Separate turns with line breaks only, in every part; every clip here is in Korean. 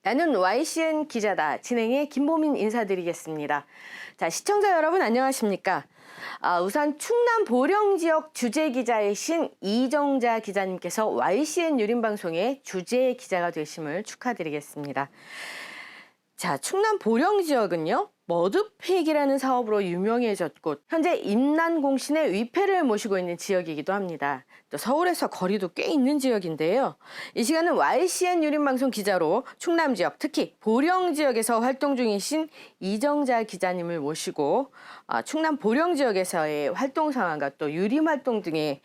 나는 YCN 기자다. 진행의 김보민 인사드리겠습니다. 자, 시청자 여러분 안녕하십니까? 우선 충남 보령 지역 주재 기자이신 이정자 기자님께서 YCN 유림방송의 주재 기자가 되심을 축하드리겠습니다. 자, 충남 보령 지역은요, 머드팩이라는 사업으로 유명해졌고 현재 임난공신의 위패를 모시고 있는 지역이기도 합니다. 또 서울에서 거리도 꽤 있는 지역인데요. 이 시간은 YCN 유림방송 기자로 충남 지역, 특히 보령 지역에서 활동 중이신 이정자 기자님을 모시고 충남 보령 지역에서의 활동 상황과 또 유림 활동 등에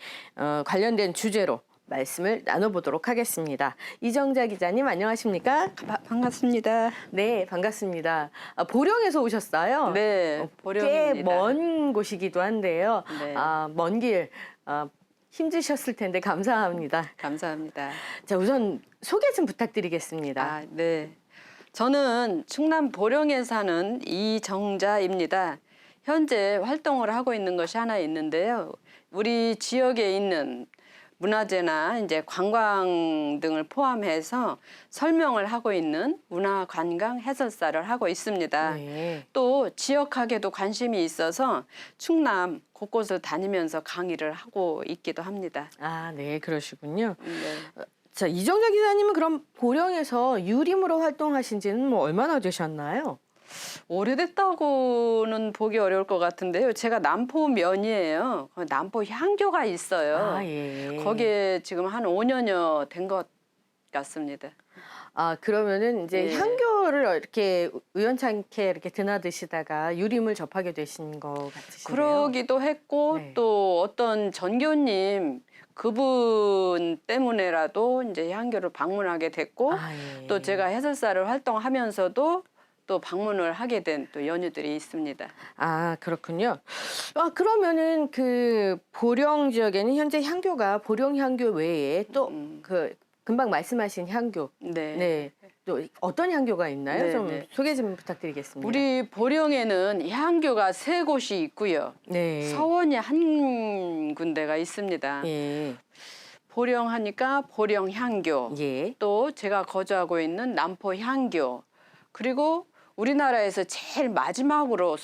관련된 주제로 말씀을 나눠보도록 하겠습니다. 이정자 기자님 안녕하십니까?
반갑습니다.
네, 반갑습니다. 보령에서 오셨어요?
네, 보령입니다.
꽤 먼 곳이기도 한데요.
네.
먼 길 힘드셨을 텐데 감사합니다.
감사합니다.
자, 우선 소개 좀 부탁드리겠습니다.
네. 저는 충남 보령에 사는 이정자입니다. 현재 활동을 하고 있는 것이 하나 있는데요. 우리 지역에 있는 문화재나 이제 관광 등을 포함해서 설명을 하고 있는 문화관광 해설사를 하고 있습니다.
네.
또 지역학에도 관심이 있어서 충남 곳곳을 다니면서 강의를 하고 있기도 합니다.
네, 그러시군요.
네.
자, 이정자 기자님은 그럼 보령에서 유림으로 활동하신 지는 뭐 얼마나 되셨나요?
오래됐다고는 보기 어려울 것 같은데요. 제가 남포면이에요. 남포 향교가 있어요.
예.
거기에 지금 한 5년여 된 것 같습니다.
그러면은 이제
예.
향교를 이렇게 우연찮게 이렇게 드나드시다가 유림을 접하게 되신 것 같으신데요.
그러기도 했고
네.
또 어떤 전교님 그분 때문에라도 이제 향교를 방문하게 됐고
예.
또 제가 해설사를 활동하면서도 또 방문을 하게 된 또 연유들이 있습니다.
그렇군요. 그러면은 그 보령 지역에는 현재 향교가 보령 향교 외에 또 그 금방 말씀하신 향교.
네.
네. 또 어떤 향교가 있나요?
네,
좀
네.
소개 좀 부탁드리겠습니다.
우리 보령에는 향교가 3곳이 있고요.
네.
서원이 한 군데가 있습니다.
예.
보령 하니까 보령 향교.
예.
또 제가 거주하고 있는 남포 향교. 그리고 우리나라에서 제일 마지막으로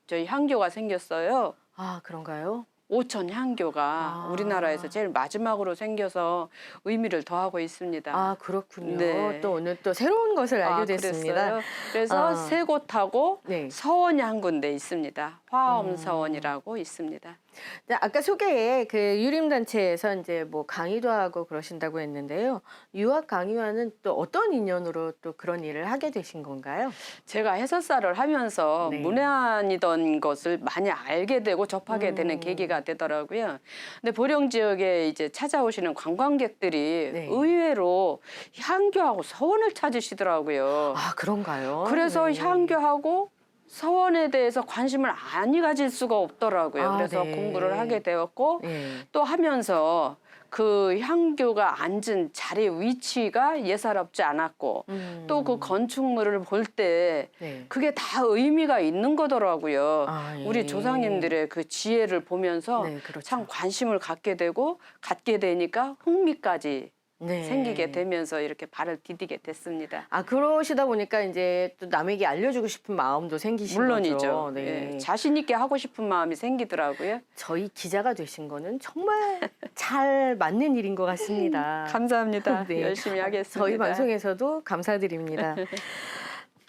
저희 향교가 생겼어요.
그런가요?
오천 향교가 우리나라에서 제일 마지막으로 생겨서 의미를 더하고 있습니다.
그렇군요.
네.
또 오늘 또 새로운 것을 알게 됐습니다.
그랬어요? 그래서 3곳하고
네.
서원이 한 군데 있습니다. 화엄서원이라고 있습니다.
네, 아까 소개에 그 유림단체에서 이제 뭐 강의도 하고 그러신다고 했는데요. 유학 강의와는 또 어떤 인연으로 또 그런 일을 하게 되신 건가요?
제가 해설사를 하면서
네.
문외한이던 것을 많이 알게 되고 접하게 되는 계기가 되더라고요. 근데 보령 지역에 이제 찾아오시는 관광객들이
네.
의외로 향교하고 서원을 찾으시더라고요.
그런가요?
그래서
네.
향교하고 서원에 대해서 관심을 많이 가질 수가 없더라고요. 그래서
네.
공부를 하게 되었고
네.
또 하면서 그 향교가 앉은 자리 위치가 예사롭지 않았고 또 그 건축물을 볼 때
네.
그게 다 의미가 있는 거더라고요.
예.
우리 조상님들의 그 지혜를 보면서
네, 그렇죠.
참 관심을 갖게 되니까 흥미까지
네.
생기게 되면서 이렇게 발을 디디게 됐습니다.
그러시다 보니까 이제 또 남에게 알려주고 싶은 마음도 생기신
물론이죠.
거죠. 네.
예, 자신 있게 하고 싶은 마음이 생기더라고요.
저희 기자가 되신 거는 정말 잘 맞는 일인 것 같습니다.
감사합니다.
네.
열심히 하겠습니다.
저희 방송에서도 감사드립니다.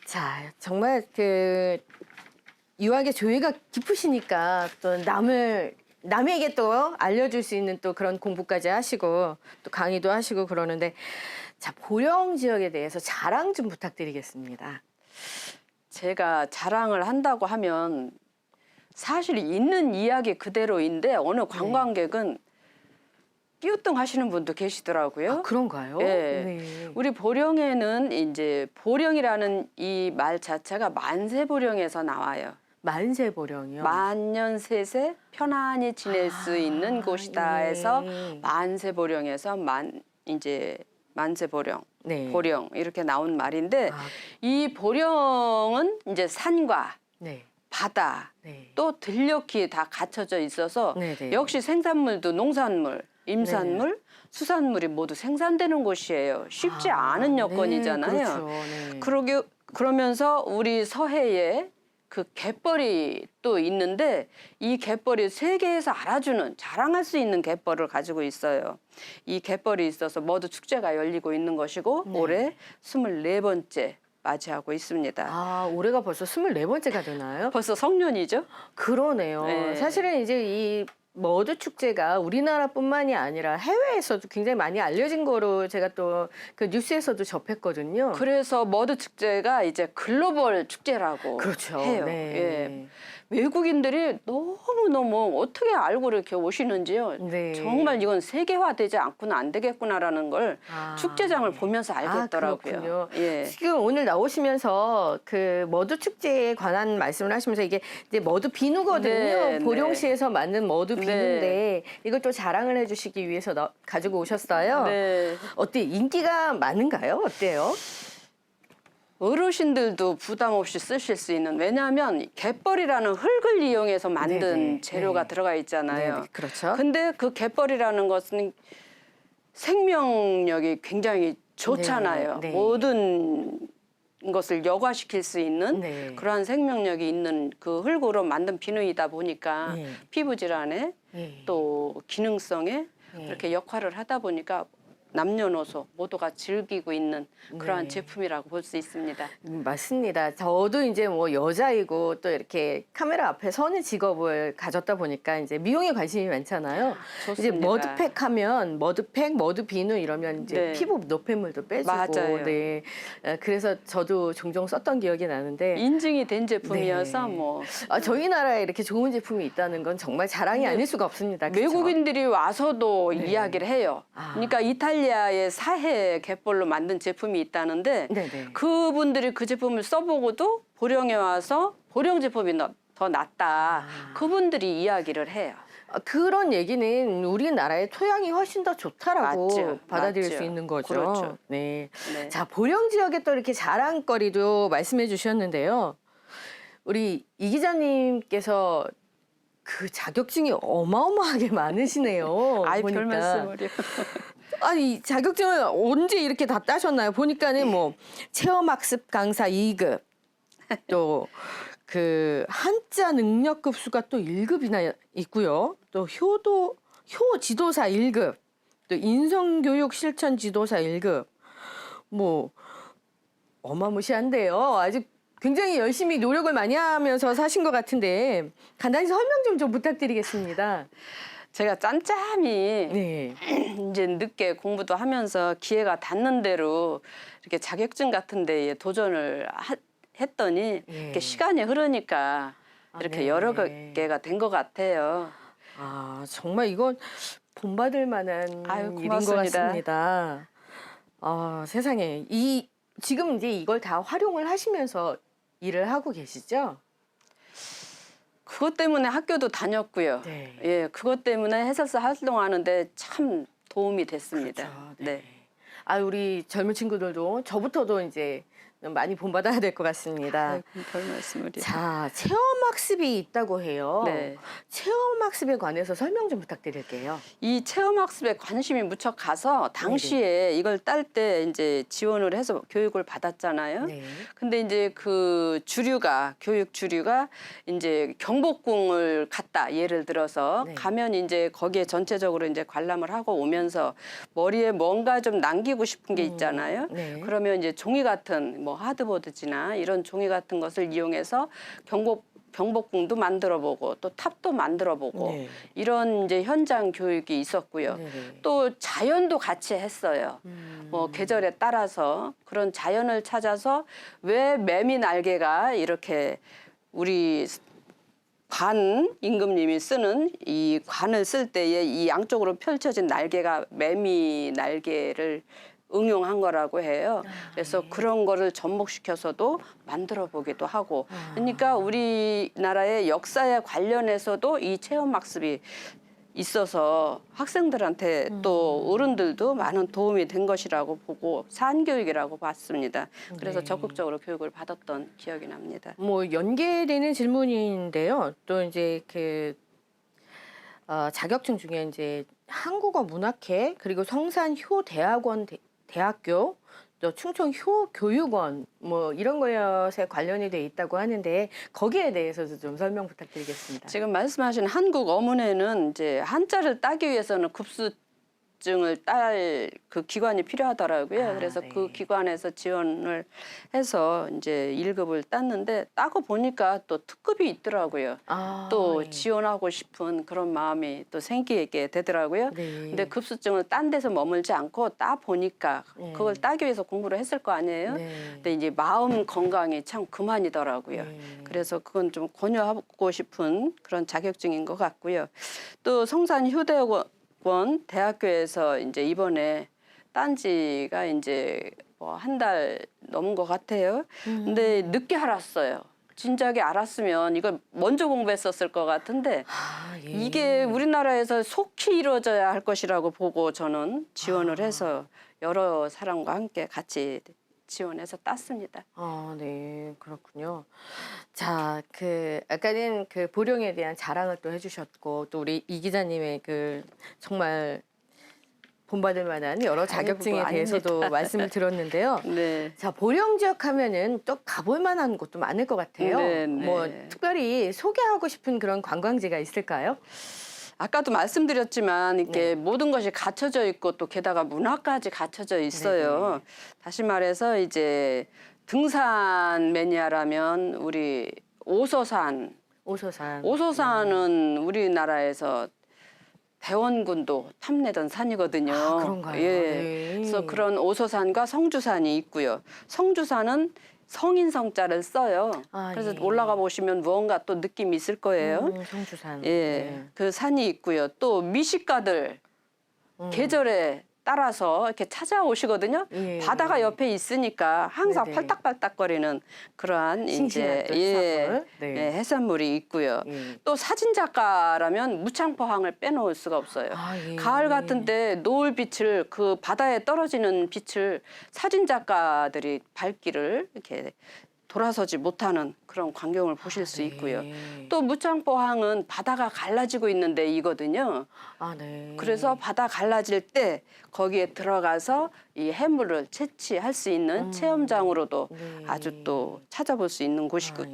자, 정말 그 유학의 조예가 깊으시니까 또 남에게 또 알려줄 수 있는 또 그런 공부까지 하시고 또 강의도 하시고 그러는데, 자, 보령 지역에 대해서 자랑 좀 부탁드리겠습니다.
제가 자랑을 한다고 하면 사실 있는 이야기 그대로인데 어느 관광객은 띄우뚱하시는 분도 계시더라고요.
그런가요?
예.
네.
우리 보령에는 이제 보령이라는 이 말 자체가 만세보령에서 나와요.
만세보령이요.
만년세세 편안히 지낼 수 있는 곳이다 해서
네.
만세보령에서 이제 만세보령,
네.
보령 이렇게 나온 말인데 이 보령은 이제 산과
네.
바다
네.
또 들녘이 다 갖춰져 있어서
네네.
역시 생산물도 농산물 임산물, 수산물이 모두 생산되는 곳이에요. 쉽지 않은 여건이잖아요.
네, 그렇죠. 네.
그러면서 우리 서해에 그 갯벌이 또 있는데 이 갯벌이 세계에서 알아주는 자랑할 수 있는 갯벌을 가지고 있어요. 이 갯벌이 있어서 머드 축제가 열리고 있는 것이고
네.
올해 24번째 맞이하고 있습니다.
아, 올해가 벌써 24번째가 되나요?
벌써 성년이죠?
그러네요.
네.
사실은 이제 이 머드 축제가 우리나라뿐만이 아니라 해외에서도 굉장히 많이 알려진 거로 제가 또 그 뉴스에서도 접했거든요.
그래서 머드 축제가 이제 글로벌 축제라고
그렇죠.
해요.
네.
예. 외국인들이 너무너무 어떻게 알고 이렇게 오시는지요.
네.
정말 이건 세계화되지 않고는 안 되겠구나라는 걸
아,
축제장을 보면서 알겠더라고요.
그렇군요.
예.
지금 오늘 나오시면서 그 머드 축제에 관한 말씀을 하시면서 이게 이제 머드 비누거든요.
네,
보령시에서 만든 머드
네.
비누인데 이걸 또 자랑을 해주시기 위해서 가지고 오셨어요.
네.
어때 인기가 많은가요? 어때요?
어르신들도 부담 없이 쓰실 수 있는, 왜냐하면 갯벌이라는 흙을 이용해서 만든
네네.
재료가
네.
들어가 있잖아요.
네, 그렇죠.
근데 그 갯벌이라는 것은 생명력이 굉장히 좋잖아요.
네, 네.
모든 것을 여과시킬 수 있는
네.
그러한 생명력이 있는 그 흙으로 만든 비누이다 보니까
네.
피부 질환에
네.
또 기능성에
네.
그렇게 역할을 하다 보니까 남녀노소 모두가 즐기고 있는 그러한
네.
제품이라고 볼 수 있습니다.
맞습니다. 저도 이제 뭐 여자이고 또 이렇게 카메라 앞에 서는 직업을 가졌다 보니까 이제 미용에 관심이 많잖아요. 이제
좋습니다.
머드팩 하면 머드팩, 머드 비누 이러면 이제
네.
피부 노폐물도 빼주고,
맞아요.
네. 그래서 저도 종종 썼던 기억이 나는데,
인증이 된 제품이어서
네.
뭐
저희 나라에 이렇게 좋은 제품이 있다는 건 정말 자랑이 아닐 수가 없습니다. 그쵸?
외국인들이 와서도
네.
이야기를 해요.
아.
그러니까 이탈리아의 사해 갯벌로 만든 제품이 있다는데
네네.
그분들이 그 제품을 써보고도 보령에 와서 보령 제품이 더 낫다.
아.
그분들이 이야기를 해요.
그런 얘기는 우리나라의 토양이 훨씬 더 좋다라고
맞죠.
받아들일
맞죠.
수 있는 거죠.
그렇죠.
네.
네.
자, 보령 지역에 또 이렇게 자랑거리도 말씀해 주셨는데요. 우리 이 기자님께서 그 자격증이 어마어마하게 많으시네요.
아이, 별
보니까.
말씀을요.
아니, 자격증을 언제 이렇게 다 따셨나요? 보니까는 뭐 체험학습 강사 2급, 또 그 한자 능력 급수가 또 1급이나 있고요. 또 효 지도사 1급, 또 인성교육 실천 지도사 1급. 뭐 어마무시한데요. 아직 굉장히 열심히 노력을 많이 하면서 사신 것 같은데 간단히 설명 좀 부탁드리겠습니다.
제가 짬짬이
네.
이제 늦게 공부도 하면서 기회가 닿는 대로 이렇게 자격증 같은 데에 도전을 했더니
예.
이렇게 시간이 흐르니까 이렇게
네.
여러 개가 된 것 같아요.
아, 정말 이건 본받을 만한
아유,
일인 것
고맙습니다.
같습니다. 세상에. 지금 이제 이걸 다 활용을 하시면서 일을 하고 계시죠?
그것 때문에 학교도 다녔고요.
네.
예, 그것 때문에 해설사 활동하는데 참 도움이 됐습니다.
그렇죠.
네.
우리 젊은 친구들도 저부터도 이제 많이 본받아야 될 것 같습니다.
아이고, 별 말씀을요.
자, 체험학습이 있다고 해요.
네.
체험학습에 관해서 설명 좀 부탁드릴게요.
이 체험학습에 관심이 무척 가서 당시에 이걸 딸 때 이제 지원을 해서 교육을 받았잖아요.
네.
근데 이제 그 교육 주류가 이제 경복궁을 갔다, 예를 들어서
네.
가면 이제 거기에 전체적으로 이제 관람을 하고 오면서 머리에 뭔가 좀 남기고 싶은 게 있잖아요.
네.
그러면 이제 종이 같은 뭐 하드보드지나 이런 종이 같은 것을 이용해서 경복궁도 만들어보고 또 탑도 만들어보고
네.
이런 이제 현장 교육이 있었고요.
네네.
또 자연도 같이 했어요. 뭐 계절에 따라서 그런 자연을 찾아서 왜 매미 날개가 이렇게 우리 관 임금님이 쓰는 이 관을 쓸 때에 이 양쪽으로 펼쳐진 날개가 매미 날개를 응용한 거라고 해요. 그래서
네.
그런 거를 접목시켜서도 만들어 보기도 하고. 그러니까 우리나라의 역사에 관련해서도 이 체험학습이 있어서 학생들한테 또 어른들도 많은 도움이 된 것이라고 보고 산교육이라고 봤습니다. 그래서
네.
적극적으로 교육을 받았던 기억이 납니다.
뭐 연계되는 질문인데요. 또 이제 자격증 중에 이제 한국어 문학회 그리고 성산 효대학원 대학교 또 충청 효교육원 뭐 이런 것에 관련이 돼 있다고 하는데 거기에 대해서도 좀 설명 부탁드리겠습니다.
지금 말씀하신 한국 어문회는 이제 한자를 따기 위해서는 급수증을 딸 그 기관이 필요하더라고요.
아,
그래서
네.
그 기관에서 지원을 해서 이제 1급을 땄는데 따고 보니까 또 특급이 있더라고요.
아,
또
예.
지원하고 싶은 그런 마음이 또 생기게 되더라고요.
네.
근데 급수증을 딴 데서 머물지 않고 따 보니까
네.
그걸 따기 위해서 공부를 했을 거 아니에요.
네.
근데 이제 마음 건강이 참 그만이더라고요.
네.
그래서 그건 좀 권유하고 싶은 그런 자격증인 것 같고요. 또 성산 효대원 대학교에서 이제 이번에 딴 지가 이제 뭐 한 달 넘은 것 같아요. 근데 늦게 알았어요. 진작에 알았으면 이걸 먼저 공부했었을 것 같은데
아, 예.
이게 우리나라에서 속히 이루어져야 할 것이라고 보고 저는 지원을 해서 여러 사람과 함께 같이 지원해서 땄습니다.
아, 네, 그렇군요. 자, 아까는 그 보령에 대한 자랑을 또 해주셨고, 또 우리 이 기자님의 그 정말 본받을 만한 여러 자격증에
아이고,
대해서도 말씀을 들었는데요.
네.
자, 보령 지역 하면은 또 가볼 만한 곳도 많을 것 같아요.
네, 네.
뭐 특별히 소개하고 싶은 그런 관광지가 있을까요?
아까도 말씀드렸지만 이렇게 모든 것이 갖춰져 있고 또 게다가 문화까지 갖춰져 있어요.
네네.
다시 말해서 이제 등산 매니아라면 우리 오소산.
오소산.
오소산은 우리나라에서 대원군도 탐내던 산이거든요.
아, 그런가요?
예.
네.
그래서 그런 오소산과 성주산이 있고요. 성주산은 성인 성자를 써요.
아,
그래서
예.
올라가 보시면 무언가 또 느낌이 있을 거예요.
성주산.
예,
네.
그 산이 있고요. 또 미식가들 계절에 따라서 이렇게 찾아오시거든요.
예.
바다가 옆에 있으니까 항상
네네.
팔딱팔딱거리는 그러한
싱싱한
이제
또 해산물. 네.
예, 해산물이 있고요.
예.
또 사진 작가라면 무창포항을 빼놓을 수가 없어요.
아, 예.
가을 같은 때 노을 빛을 그 바다에 떨어지는 빛을 사진 작가들이 발길을 이렇게 돌아서지 못하는 그런 광경을 보실 수 있고요.
네.
또 무창포항은 바다가 갈라지고 있는 데이거든요.
아, 네.
그래서 바다 갈라질 때 거기에 들어가서 이 해물을 채취할 수 있는 체험장으로도
네.
아주 또 찾아볼 수 있는 곳이고요.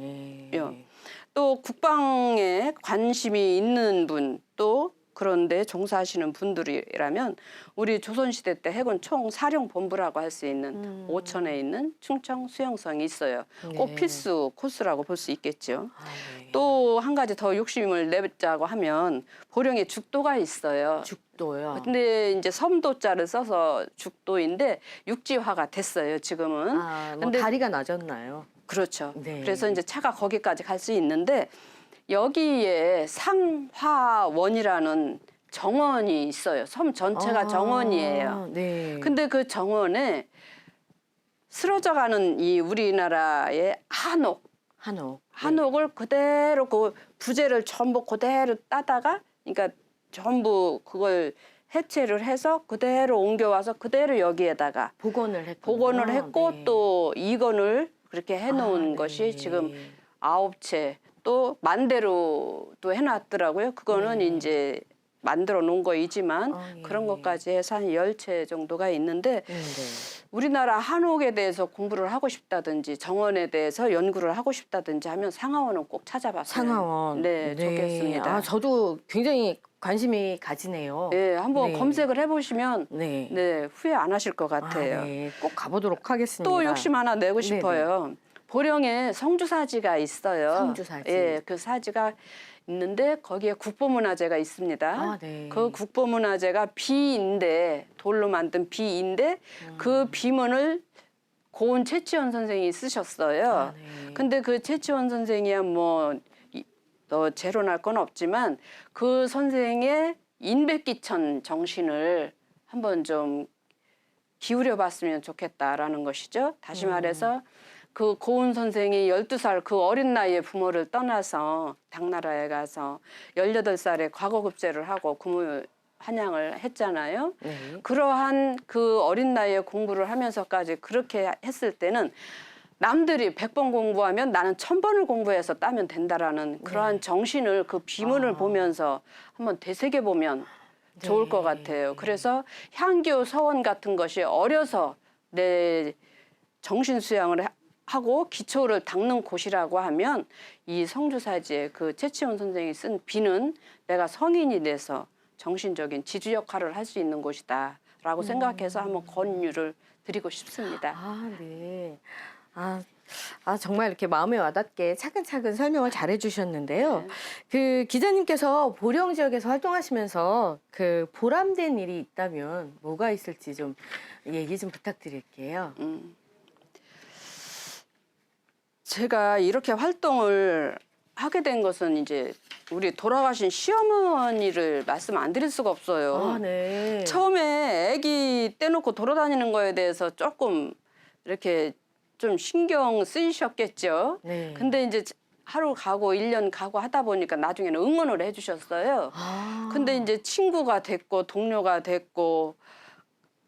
예.
또 국방에 관심이 있는 분, 또 그런데 종사하시는 분들이라면 우리 조선시대 때 해군 총사령본부라고 할 수 있는 오천에 있는 충청 수영성이 있어요. 꼭
네.
필수 코스라고 볼 수 있겠죠.
아, 네.
또 한 가지 더 욕심을 내자고 하면 보령에 죽도가 있어요.
죽도요.
근데 이제 섬도자를 써서 죽도인데 육지화가 됐어요, 지금은.
아, 뭐
근데
다리가 낮았나요?
그렇죠.
네.
그래서 이제 차가 거기까지 갈 수 있는데 여기에 상화원이라는 정원이 있어요. 섬 전체가 정원이에요.
네.
근데 그 정원에 쓰러져가는 이 우리나라의 한옥을 그대로 그 부재를 전부 그대로 따다가 그러니까 전부 그걸 해체를 해서 그대로 옮겨와서 그대로 여기에다가 복원을 했고
네.
또 이건을 그렇게 해놓은
아,
것이
네.
지금 9채 또 만대로도 해놨더라고요. 그거는 이제 만들어 놓은 거이지만
예.
그런 것까지 해서 한 10채 정도가 있는데
네.
우리나라 한옥에 대해서 공부를 하고 싶다든지 정원에 대해서 연구를 하고 싶다든지 하면 상하원은 꼭 찾아봤어요.
상하원.
네, 좋겠습니다.
아, 저도 굉장히 관심이 가지네요.
네, 한번
네.
검색을 해보시면
네.
네, 후회 안 하실 것 같아요.
아, 네. 꼭 가보도록 하겠습니다.
또 욕심 하나 내고
네네.
싶어요. 보령에 성주사지가 있어요.
성주사지.
예, 그 사지가 있는데 거기에 국보문화재가 있습니다.
아, 네.
그 국보문화재가 비인데 돌로 만든 비인데 그 비문을 고은 최치원 선생이 쓰셨어요.
아, 네.
근데 그 최치원 선생이야 뭐 재론할 건 없지만 그 선생의 인백기천 정신을 한번 좀 기울여봤으면 좋겠다라는 것이죠. 다시 말해서 그 고은 선생이 12살 그 어린 나이에 부모를 떠나서 당나라에 가서 18살에 과거급제를 하고 구무 한양을 했잖아요.
네.
그러한 그 어린 나이에 공부를 하면서까지 그렇게 했을 때는 남들이 100번 공부하면 나는 1000번을 공부해서 따면 된다라는 그러한 정신을 그 비문을 보면서 한번 되새겨보면 좋을 것 같아요. 그래서 향교 서원 같은 것이 어려서 내 정신 수양을 하고 기초를 닦는 곳이라고 하면 이 성주사지의 그 최치원 선생이 쓴 비는 내가 성인이 돼서 정신적인 지주 역할을 할 수 있는 곳이다라고 생각해서 한번 권유를 드리고 싶습니다.
아, 네. 정말 이렇게 마음에 와닿게 차근차근 설명을 잘 해주셨는데요.
네.
그 기자님께서 보령 지역에서 활동하시면서 그 보람된 일이 있다면 뭐가 있을지 좀 얘기 좀 부탁드릴게요.
제가 이렇게 활동을 하게 된 것은 이제 우리 돌아가신 시어머니를 말씀 안 드릴 수가 없어요.
아, 네.
처음에 아기 떼놓고 돌아다니는 거에 대해서 조금 이렇게 좀 신경 쓰이셨겠죠.
네.
근데 이제 하루 가고 1년 가고 하다 보니까 나중에는 응원을 해주셨어요. 근데 이제 친구가 됐고 동료가 됐고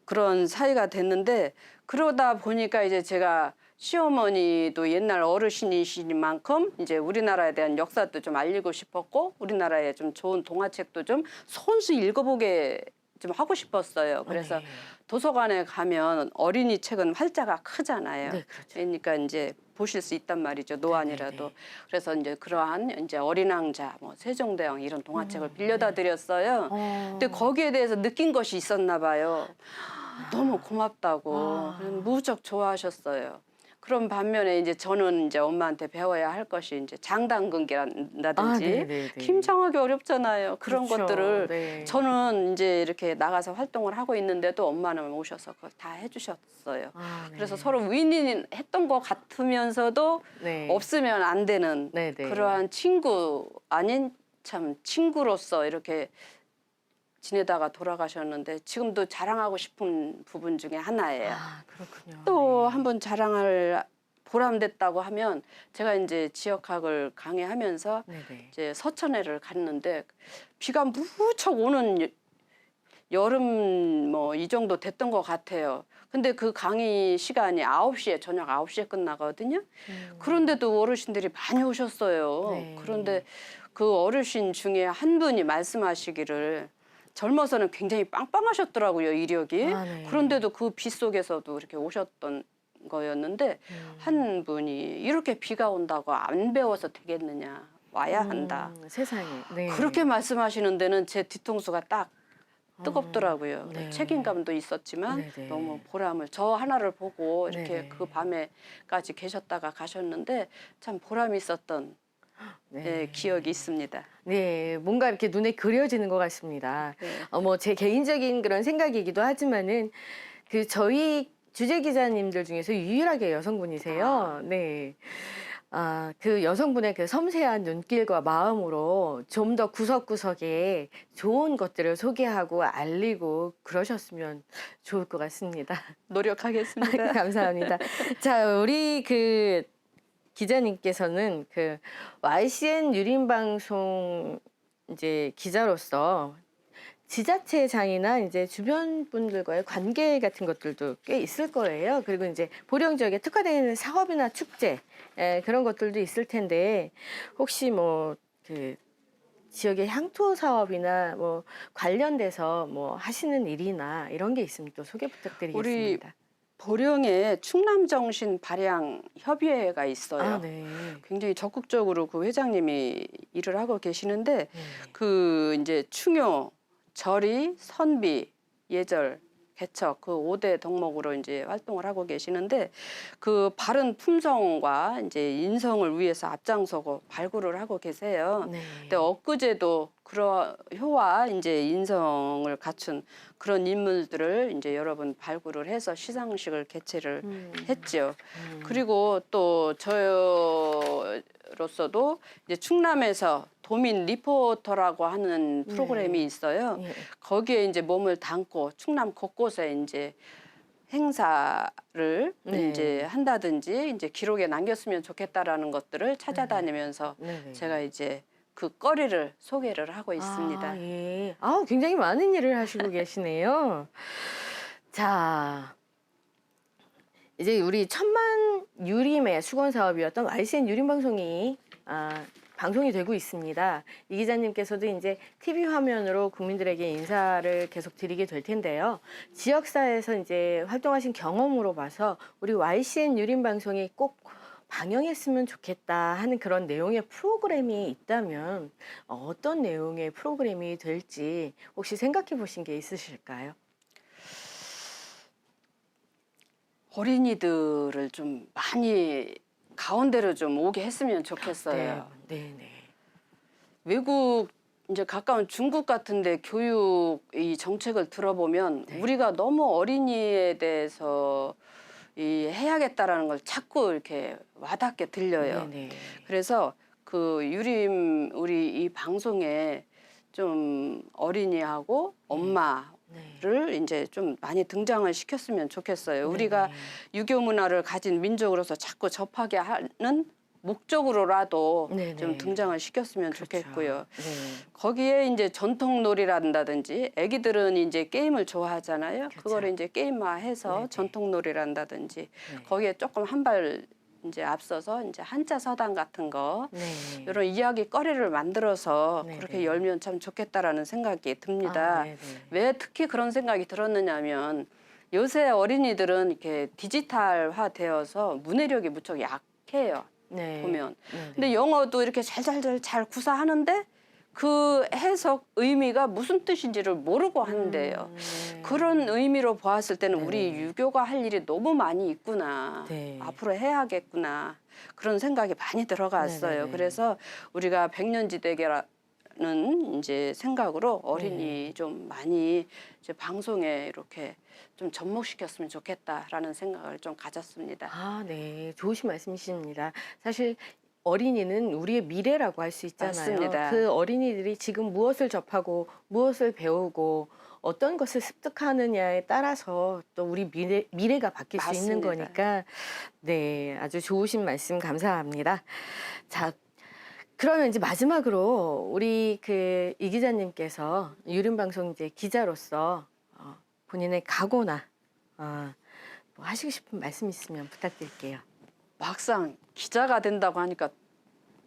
그런 사이가 됐는데 그러다 보니까 이제 제가 시어머니도 옛날 어르신이시니만큼 이제 우리나라에 대한 역사도 좀 알리고 싶었고 우리나라에 좀 좋은 동화책도 좀 손수 읽어보게 좀 하고 싶었어요. 그래서
네.
도서관에 가면 어린이 책은 활자가 크잖아요.
네, 그렇죠.
그러니까 이제 보실 수 있단 말이죠. 노안이라도.
네.
그래서 이제 그러한 이제 어린 왕자, 뭐 세종대왕 이런 동화책을 빌려다 드렸어요. 근데 거기에 대해서 느낀 것이 있었나 봐요. 너무 고맙다고 그래서 무척 좋아하셨어요. 그런 반면에 이제 저는 이제 엄마한테 배워야 할 것이 이제 장단근기라든지
네네네.
김장하기 어렵잖아요. 그런
그렇죠.
것들을
네.
저는 이제 이렇게 나가서 활동을 하고 있는데도 엄마는 오셔서 그걸 다 해주셨어요.
네.
그래서 서로 윈윈했던 것 같으면서도
네.
없으면 안 되는
네네.
그러한 친구 아닌 참 친구로서 이렇게 지내다가 돌아가셨는데 지금도 자랑하고 싶은 부분 중에 하나예요.
그렇군요.
또
네.
한번 자랑을 보람됐다고 하면 제가 이제 지역학을 강의하면서
네네.
이제 서천에를 갔는데 비가 무척 오는 여름 뭐 이 정도 됐던 것 같아요. 근데 그 강의 시간이 9시에 저녁 9시에 끝나거든요. 그런데도 어르신들이 많이 오셨어요.
네.
그런데 그 어르신 중에 한 분이 말씀하시기를 젊어서는 굉장히 빵빵하셨더라고요, 이력이.
네.
그런데도 그 비 속에서도 이렇게 오셨던 거였는데 한 분이 이렇게 비가 온다고 안 배워서 되겠느냐, 와야 한다.
세상에. 네.
그렇게 말씀하시는 데는 제 뒤통수가 딱 뜨겁더라고요.
네.
책임감도 있었지만
네네.
너무 보람을 저 하나를 보고 이렇게
네네.
그 밤에까지 계셨다가 가셨는데 참 보람이 있었던
네.
기억이 있습니다.
네, 뭔가 이렇게 눈에 그려지는 것 같습니다.
네.
뭐 제 개인적인 그런 생각이기도 하지만은 그 저희 주재 기자님들 중에서 유일하게 여성분이세요. 네. 그 여성분의 그 섬세한 눈길과 마음으로 좀 더 구석구석에 좋은 것들을 소개하고 알리고 그러셨으면 좋을 것 같습니다.
노력하겠습니다.
감사합니다. 자, 우리 그 기자님께서는 그 YCN 유림방송 이제 기자로서 지자체장이나 이제 주변 분들과의 관계 같은 것들도 꽤 있을 거예요. 그리고 이제 보령 지역에 특화되어 사업이나 축제 그런 것들도 있을 텐데 혹시 뭐 그 지역의 향토 사업이나 뭐 관련돼서 뭐 하시는 일이나 이런 게 있으면 또 소개 부탁드리겠습니다.
보령에 충남정신 발양 협의회가 있어요.
네.
굉장히 적극적으로 그 회장님이 일을 하고 계시는데 그 이제 충효, 절이, 선비, 예절, 개척 그 5대 덕목으로 이제 활동을 하고 계시는데 그 바른 품성과 이제 인성을 위해서 앞장서고 발굴을 하고 계세요.
네.
근데 엊그제도 그런 효와 이제 인성을 갖춘 그런 인물들을 이제 여러분 발굴을 해서 시상식을 개최를 했죠. 그리고 또 저로서도 이제 충남에서 도민 리포터라고 하는 프로그램이 있어요.
네.
거기에 이제 몸을 담고 충남 곳곳에 이제 행사를
네.
이제 한다든지 이제 기록에 남겼으면 좋겠다라는 것들을 찾아다니면서
네네.
제가 이제 그 거리를 소개를 하고 있습니다.
예. 굉장히 많은 일을 하시고 계시네요. 자, 이제 우리 천만 유림의 수건 사업이었던 YCN 유림 방송이 방송이 되고 있습니다. 이 기자님께서도 이제 TV 화면으로 국민들에게 인사를 계속 드리게 될 텐데요. 지역사회에서 이제 활동하신 경험으로 봐서 우리 YCN 유림 방송이 꼭 방영했으면 좋겠다 하는 그런 내용의 프로그램이 있다면 어떤 내용의 프로그램이 될지 혹시 생각해 보신 게 있으실까요?
어린이들을 좀 많이 가운데로 좀 오게 했으면 좋겠어요.
네, 네.
외국 이제 가까운 중국 같은데 교육 이 정책을 들어보면
네.
우리가 너무 어린이에 대해서 이 해야겠다라는 걸 자꾸 이렇게 와닿게 들려요.
네, 네.
그래서 그 유림 우리 이 방송에 좀 어린이하고 엄마를
네.
이제 좀 많이 등장을 시켰으면 좋겠어요.
네,
우리가
네.
유교 문화를 가진 민족으로서 자꾸 접하게 하는 목적으로라도
네,
좀
네.
등장을 시켰으면
그렇죠.
좋겠고요.
네.
거기에 이제 전통놀이란다든지 애기들은 이제 게임을 좋아하잖아요.
그렇죠.
그거를 이제 게임화해서
네네.
전통놀이란다든지
네.
거기에 조금 한 발 이제 앞서서 이제 한자 서당 같은 거
네.
이런 이야기거리를 만들어서
네네.
그렇게 열면 참 좋겠다라는 생각이 듭니다.
네네.
왜 특히 그런 생각이 들었느냐면 요새 어린이들은 이렇게 디지털화 되어서 문해력이 무척 약해요.
네.
보면.
네네.
근데 영어도 이렇게 잘 구사하는데 그 해석 의미가 무슨 뜻인지를 모르고 하는데요.
네.
그런 의미로 보았을 때는
네.
우리 유교가 할 일이 너무 많이 있구나.
네.
앞으로 해야겠구나. 그런 생각이 많이 들어갔어요.
네네네.
그래서 우리가 백년지대계라는 이제 생각으로 어린이
네.
좀 많이 이제 방송에 이렇게 좀 접목시켰으면 좋겠다라는 생각을 좀 가졌습니다.
네. 좋으신 말씀이십니다. 사실 어린이는 우리의 미래라고 할 수 있잖아요.
맞습니다.
그 어린이들이 지금 무엇을 접하고 무엇을 배우고 어떤 것을 습득하느냐에 따라서 또 우리 미래가 바뀔 수 있는
맞습니다.
거니까 네, 아주 좋으신 말씀 감사합니다. 자, 그러면 이제 마지막으로 우리 그 이 기자님께서 유림 방송 이제 기자로서 본인의 각오나 뭐 하시고 싶은 말씀 있으면 부탁드릴게요.
막상 기자가 된다고 하니까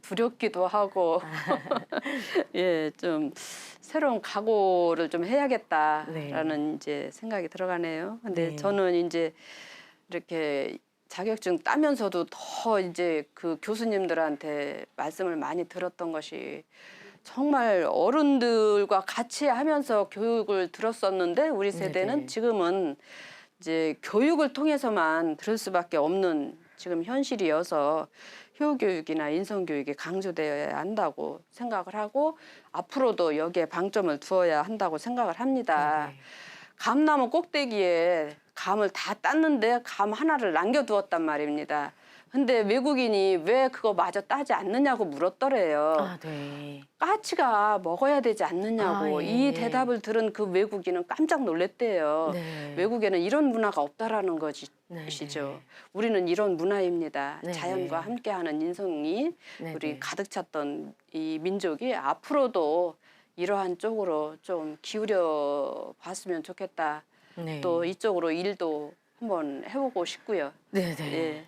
두렵기도 하고 예, 좀 새로운 각오를 좀 해야겠다라는 이제 생각이 들어가네요. 근데
네.
저는 이제 이렇게 자격증 따면서도 더 이제 그 교수님들한테 말씀을 많이 들었던 것이 정말 어른들과 같이 하면서 교육을 들었었는데 우리 세대는
네네.
지금은 이제 교육을 통해서만 들을 수밖에 없는 지금 현실이어서 효교육이나 인성교육이 강조되어야 한다고 생각을 하고 앞으로도 여기에 방점을 두어야 한다고 생각을 합니다.
네네.
감나무 꼭대기에 감을 다 땄는데 감 하나를 남겨두었단 말입니다. 근데 외국인이 왜 그거 마저 따지 않느냐고 물었더래요.
네.
까치가 먹어야 되지 않느냐고.
예,
이
예.
대답을 들은 그 외국인은 깜짝 놀랐대요.
네.
외국에는 이런 문화가 없다라는
네,
것이죠.
네.
우리는 이런 문화입니다.
네,
자연과
네.
함께하는 인성이
네,
우리
네.
가득 찼던 이 민족이 앞으로도 이러한 쪽으로 좀 기울여 봤으면 좋겠다.
네.
또 이쪽으로 일도 한번 해보고 싶고요.
네, 네.
예.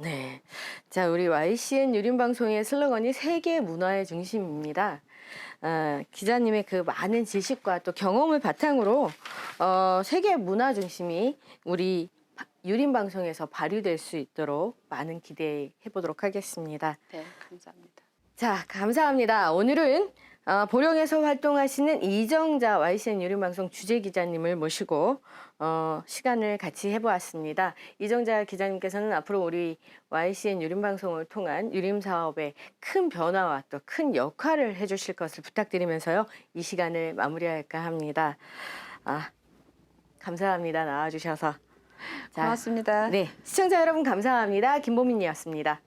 네. 자, 우리 YCN 유림 방송의 슬로건이 세계 문화의 중심입니다. 기자님의 그 많은 지식과 또 경험을 바탕으로 세계 문화 중심이 우리 유림 방송에서 발휘될 수 있도록 많은 기대해 보도록 하겠습니다.
네, 감사합니다.
자, 감사합니다. 오늘은 보령에서 활동하시는 이정자 YCN 유림방송 주재기자님을 모시고 시간을 같이 해보았습니다. 이정자 기자님께서는 앞으로 우리 YCN 유림방송을 통한 유림사업에 큰 변화와 또 큰 역할을 해주실 것을 부탁드리면서요. 이 시간을 마무리할까 합니다. 감사합니다. 나와주셔서. 자,
고맙습니다.
네, 시청자 여러분 감사합니다. 김보민이었습니다.